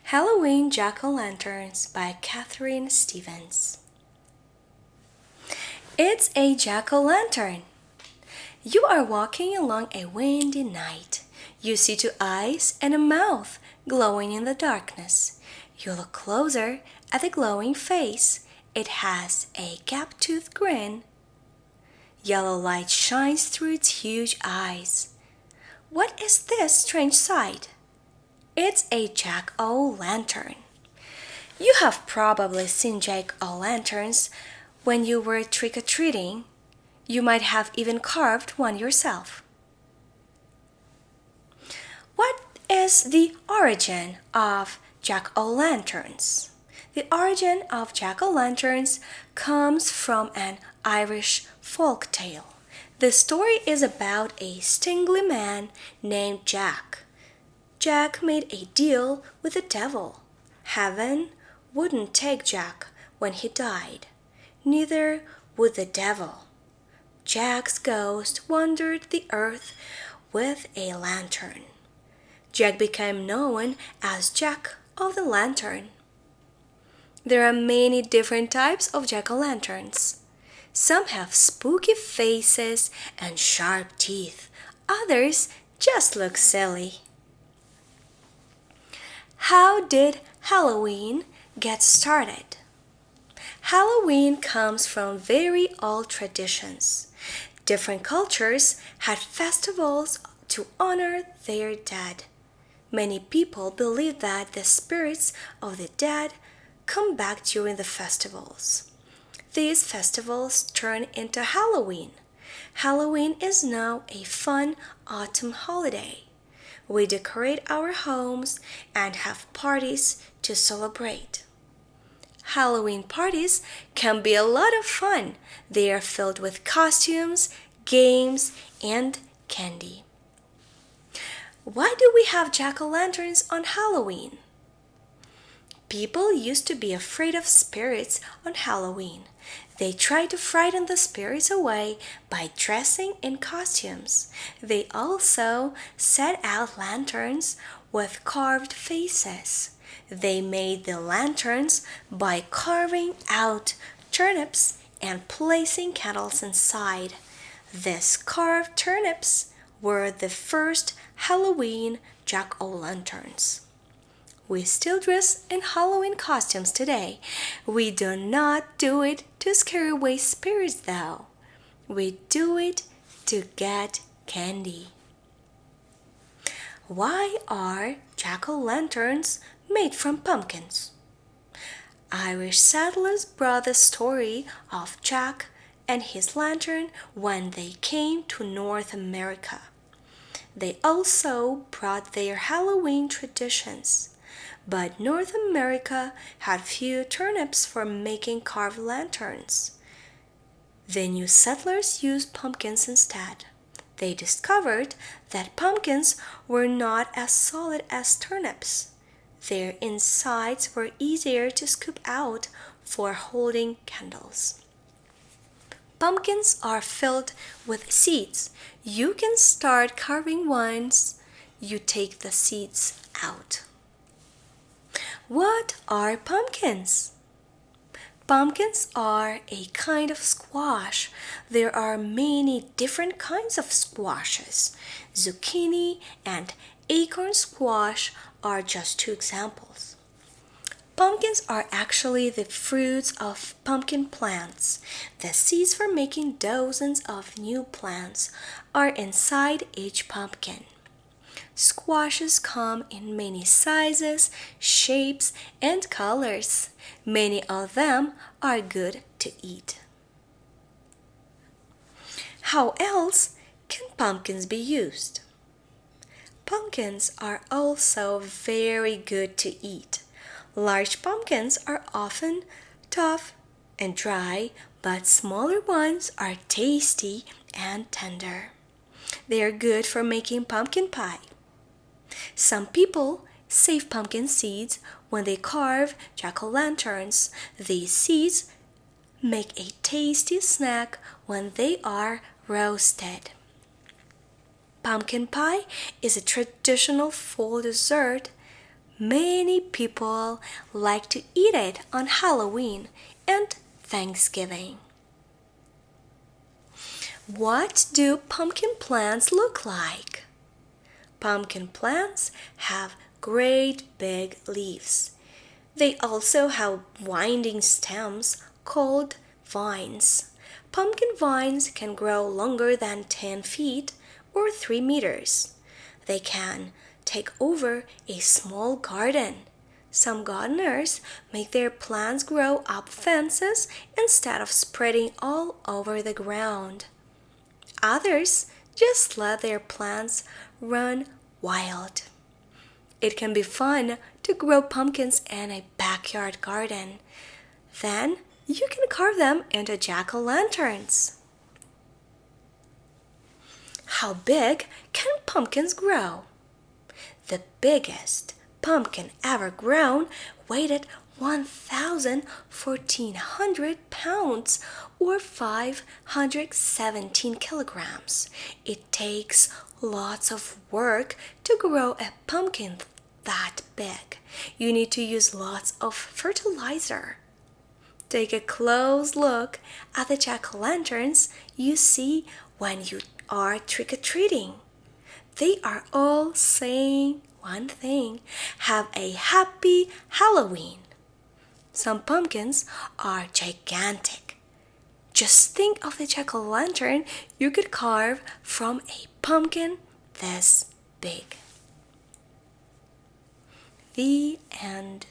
Halloween Jack-o'-lanterns by Kathryn Stevens. It's a jack-o'-lantern. You are walking along a windy night. You see two eyes and a mouth glowing in the darkness. You look closer at the glowing face. It has a gap-toothed grin. Yellow light shines through its huge eyes. What is this strange sight? It's a jack-o'-lantern. You have probably seen jack-o'-lanterns when you were trick-or-treating. You might have even carved one yourself. What is the origin of jack-o'-lanterns? The origin of jack-o'-lanterns comes from an Irish folk tale. The story is about a stingly man named Jack. Jack made a deal with the devil. Heaven wouldn't take Jack when he died. Neither would the devil. Jack's ghost wandered the earth with a lantern. Jack became known as Jack of the Lantern. There are many different types of jack-o'-lanterns. Some have spooky faces and sharp teeth. Others just look silly. How did Halloween get started? Halloween comes from very old traditions. Different cultures had festivals to honor their dead. Many people believe that the spirits of the dead come back during the festivals. These festivals turn into Halloween. Halloween is now a fun autumn holiday. We decorate our homes and have parties to celebrate. Halloween parties can be a lot of fun. They are filled with costumes, games, and candy. Why do we have jack-o'-lanterns on Halloween? People used to be afraid of spirits on Halloween. They tried to frighten the spirits away by dressing in costumes. They also set out lanterns with carved faces. They made the lanterns by carving out turnips and placing candles inside. These carved turnips were the first Halloween jack-o'-lanterns. We still dress in Halloween costumes today. We do not do it to scare away spirits, though. We do it to get candy. Why are jack-o'-lanterns made from pumpkins? Irish settlers brought the story of Jack and his lantern when they came to North America. They also brought their Halloween traditions. But North America had few turnips for making carved lanterns. The new settlers used pumpkins instead. They discovered that pumpkins were not as solid as turnips. Their insides were easier to scoop out for holding candles. Pumpkins are filled with seeds. You can start carving once you take the seeds out. What are pumpkins? Pumpkins are a kind of squash. There are many different kinds of squashes. Zucchini and acorn squash are just two examples. Pumpkins are actually the fruits of pumpkin plants. The seeds for making dozens of new plants are inside each pumpkin. Squashes come in many sizes, shapes, and colors. Many of them are good to eat. How else can pumpkins be used? Pumpkins are also very good to eat. Large pumpkins are often tough and dry, but smaller ones are tasty and tender. They are good for making pumpkin pie. Some people save pumpkin seeds when they carve jack-o'-lanterns. These seeds make a tasty snack when they are roasted. Pumpkin pie is a traditional fall dessert Many people like to eat it on Halloween and Thanksgiving. What do pumpkin plants look like? Pumpkin plants have great big leaves. They also have winding stems called vines. Pumpkin vines can grow longer than 10 feet or 3 meters. They can take over a small garden. Some gardeners make their plants grow up fences instead of spreading all over the ground. Others just let their plants run wild. It can be fun to grow pumpkins in a backyard garden. Then you can carve them into jack-o'-lanterns. How big can pumpkins grow? The biggest pumpkin ever grown weighed 1,400 pounds or 517 kilograms. It takes lots of work to grow a pumpkin that big. You need to use lots of fertilizer. Take a close look at the jack-o'-lanterns you see when you are trick-or-treating. They are all saying one thing: have a happy Halloween. Some pumpkins are gigantic. Just think of the jack-o'-lantern you could carve from a pumpkin this big. The end.